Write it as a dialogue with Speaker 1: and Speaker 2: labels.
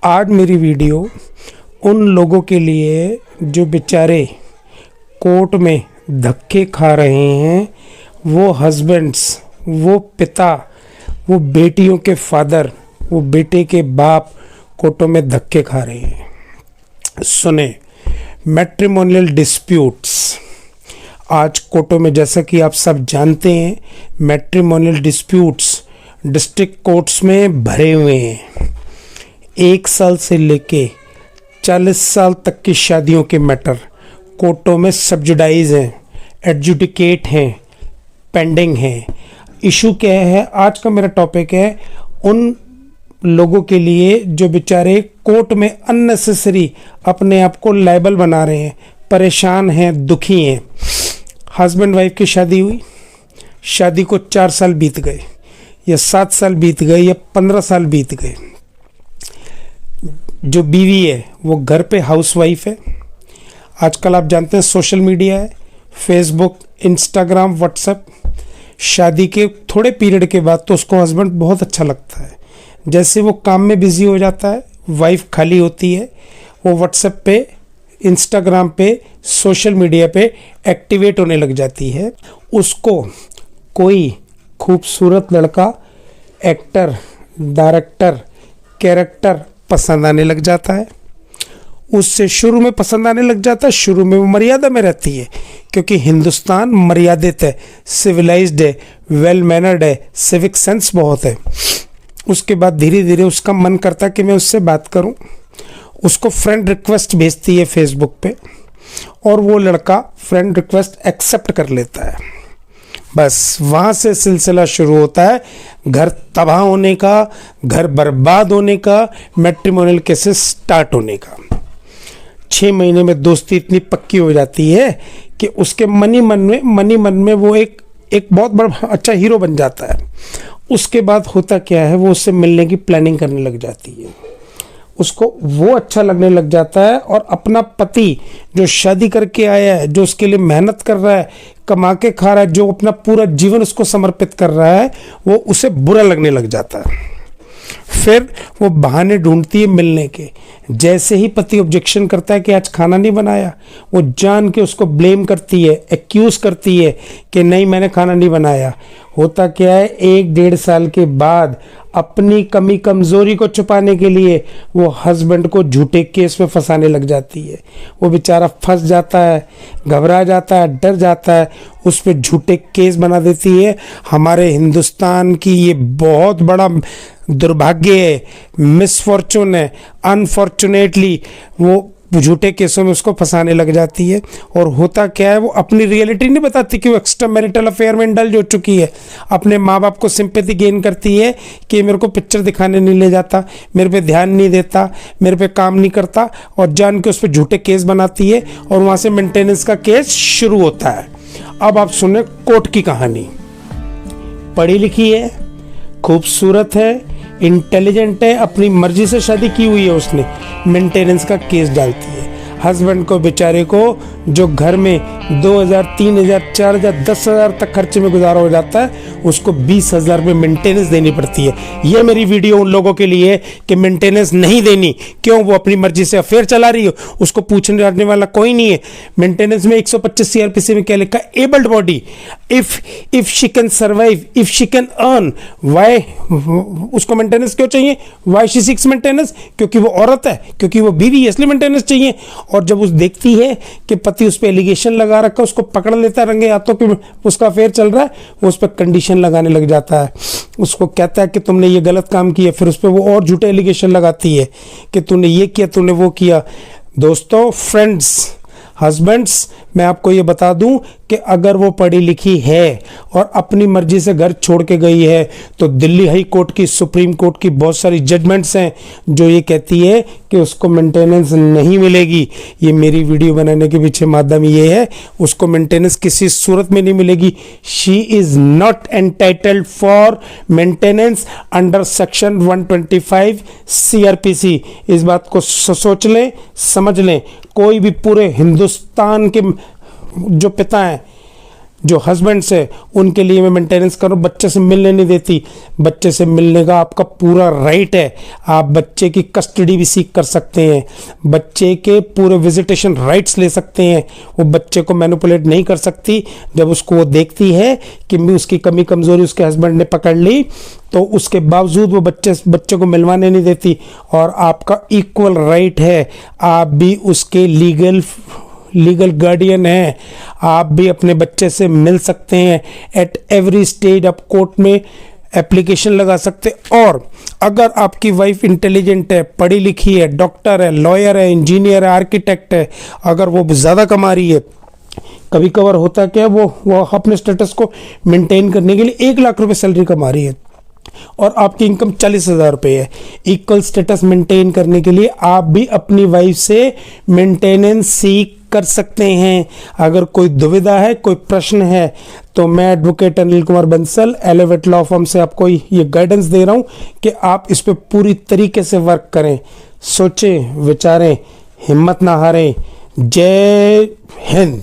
Speaker 1: आज मेरी वीडियो उन लोगों के लिए जो बेचारे कोर्ट में धक्के खा रहे हैं, वो हस्बैंड्स, वो पिता, वो बेटियों के फादर, वो बेटे के बाप कोर्टों में धक्के खा रहे हैं। सुने, मैट्रिमोनियल डिस्प्यूट्स आज कोर्टों में, जैसा कि आप सब जानते हैं, मैट्रिमोनियल डिस्प्यूट्स डिस्ट्रिक्ट कोर्ट्स में भरे हुए हैं। 1 साल से लेके 40 साल तक की शादियों के मैटर कोर्टों में सब्जुडाइज हैं, एडजुडिकेट हैं, पेंडिंग हैं। इशू क्या है? आज का मेरा टॉपिक है उन लोगों के लिए जो बेचारे कोर्ट में अननेसेसरी अपने आप को लायबल बना रहे हैं, परेशान हैं, दुखी हैं। हस्बैंड वाइफ की शादी हुई, शादी को 4 साल बीत गए या 7 साल बीत गए या 15 साल बीत गए। जो बीवी है वो घर पे हाउसवाइफ है। आजकल आप जानते हैं सोशल मीडिया है, फेसबुक, इंस्टाग्राम, व्हाट्सएप। शादी के थोड़े पीरियड के बाद तो उसको हस्बैंड बहुत अच्छा लगता है। जैसे वो काम में बिजी हो जाता है, वाइफ खाली होती है, वो व्हाट्सएप पे, इंस्टाग्राम पे, सोशल मीडिया पे एक्टिवेट होने लग जाती है। उसको कोई खूबसूरत लड़का, एक्टर, डायरेक्टर, कैरेक्टर पसंद आने लग जाता है। उससे शुरू में पसंद आने लग जाता है, शुरू में वो मर्यादा में रहती है, क्योंकि हिंदुस्तान मर्यादित है, सिविलाइज्ड है, वेल मैनर्ड है, सिविक सेंस बहुत है। उसके बाद धीरे धीरे उसका मन करता है कि मैं उससे बात करूं। उसको फ्रेंड रिक्वेस्ट भेजती है फेसबुक पे, और वो लड़का फ्रेंड रिक्वेस्ट एक्सेप्ट कर लेता है। बस वहाँ से सिलसिला शुरू होता है घर तबाह होने का, घर बर्बाद होने का, मैट्रिमोनियल केसेस स्टार्ट होने का। 6 महीने में दोस्ती इतनी पक्की हो जाती है कि उसके मन ही मन में वो एक बहुत बड़ा अच्छा हीरो बन जाता है। उसके बाद होता क्या है, वो उससे मिलने की प्लानिंग करने लग जाती है। उसको वो अच्छा लगने लग जाता है, और अपना पति जो शादी करके आया है, जो उसके लिए मेहनत कर रहा है, कमा के खा रहा है, जो अपना पूरा जीवन उसको समर्पित कर रहा है, वो उसे बुरा लगने लग जाता है। फिर वो बहाने ढूंढती है मिलने के। जैसे ही पति ऑब्जेक्शन करता है कि आज खाना नहीं बनाया, वो जान के उसको ब्लेम करती है, एक्यूज करती है कि नहीं मैंने खाना नहीं बनाया। होता क्या है, 1-1.5 साल के बाद अपनी कमी कमजोरी को छुपाने के लिए वो हस्बैंड को झूठे केस में फंसाने लग जाती है। वो बेचारा फंस जाता है, घबरा जाता है, डर जाता है, उस पर झूठे केस बना देती है। हमारे हिंदुस्तान की ये बहुत बड़ा दुर्भाग्य है, मिसफॉर्चून है। अनफॉर्चुनेटली वो झूठे केसों में उसको फंसाने लग जाती है। और होता क्या है, वो अपनी रियलिटी नहीं बताती कि वो एक्स्ट्रा मैरिटल अफेयर में इंडल्ज हो चुकी है। अपने माँ बाप को सिंपैथी गेन करती है कि मेरे को पिक्चर दिखाने नहीं ले जाता, मेरे पे ध्यान नहीं देता, मेरे पे काम नहीं करता, और जान के उस पर झूठे केस बनाती है। और वहाँ से मेंटेनेंस का केस शुरू होता है। अब आप सुने कोर्ट की कहानी। पढ़ी लिखी है, खूबसूरत है, इंटेलिजेंट है, अपनी मर्जी से शादी की हुई है उसने, मेंटेनेंस का केस डालती है। हस्बैंड को बेचारे को जो घर में 2000, 3000, 4000, 10,000 तक खर्चे में गुजारा हो जाता है, उसको 20,000 रुपये मेंटेनेंस देनी पड़ती है। ये मेरी वीडियो उन लोगों के लिए कि मेंटेनेंस नहीं देनी, क्यों? वो अपनी मर्जी से अफेयर चला रही हो, उसको पूछने जाने वाला कोई नहीं है। मेंटेनेंस में 125 CRPC में क्या लिखा? Abled body, if she can survive, if she can earn, why उसको मेंटेनेंस क्यों चाहिए? Why she seeks maintenance? क्योंकि वो औरत है, क्योंकि वो बीवी है, इसलिए मेंटेनेंस चाहिए। और जब उस देखती है कि पति उस पर एलिगेशन लगा रखा, उसको पकड़ लेता है रंगे हाथों कि उसका अफेयर चल रहा है, वो उस पर कंडीशन लगाने लग जाता है। उसको कहता है कि तुमने ये गलत काम किया, फिर उस पर वो और झूठे एलिगेशन लगाती है कि तूने ये किया, तूने वो किया। दोस्तों, फ्रेंड्स, हस्बैंड्स, मैं आपको ये बता दूं कि अगर वो पढ़ी लिखी है और अपनी मर्जी से घर छोड़ के गई है, तो दिल्ली हाई कोर्ट की, सुप्रीम कोर्ट की बहुत सारी जजमेंट्स हैं जो ये कहती है कि उसको मेंटेनेंस नहीं मिलेगी। ये मेरी वीडियो बनाने के पीछे माध्यम ये है, उसको मेंटेनेंस किसी सूरत में नहीं मिलेगी। She is not entitled for maintenance under section 125 CRPC। इस बात को सोच लें, समझ लें। कोई भी पूरे हिंदुस्तान के जो पिता हैं, जो हस्बैंड्स है उनके लिए मैं मेंटेनेंस करूँ, बच्चे से मिलने नहीं देती। बच्चे से मिलने का आपका पूरा राइट है, आप बच्चे की कस्टडी भी सीख कर सकते हैं, बच्चे के पूरे विजिटेशन राइट्स ले सकते हैं। वो बच्चे को मैनिपुलेट नहीं कर सकती। जब उसको वो देखती है कि मैं उसकी कमी कमज़ोरी उसके हस्बैंड ने पकड़ ली, तो उसके बावजूद वो बच्चे को मिलवाने नहीं देती। और आपका इक्वल राइट है, आप भी उसके लीगल गार्डियन हैं, आप भी अपने बच्चे से मिल सकते हैं। एट एवरी स्टेज आप कोर्ट में एप्लीकेशन लगा सकते। और अगर आपकी वाइफ इंटेलिजेंट है, पढ़ी लिखी है, डॉक्टर है, लॉयर है, इंजीनियर है, आर्किटेक्ट है, अगर वो ज़्यादा कमा रही है, कभी कभार होता क्या, वो अपने स्टेटस को मेंटेन करने के लिए 1 लाख रुपए सैलरी कमा रही है और आपकी इनकम 40,000 रुपये है। इक्वल स्टेटस मेंटेन करने के लिए आप भी अपनी वाइफ से मेंटेनेंस सीख कर सकते हैं। अगर कोई दुविधा है, कोई प्रश्न है, तो मैं advocate Anil Kumar Bansal elevate law firm से आपको ये गाइडेंस दे रहा हूं कि आप इस पे पूरी तरीके से वर्क करें। सोचें, विचारें, हिम्मत ना हारें। जय हिंद।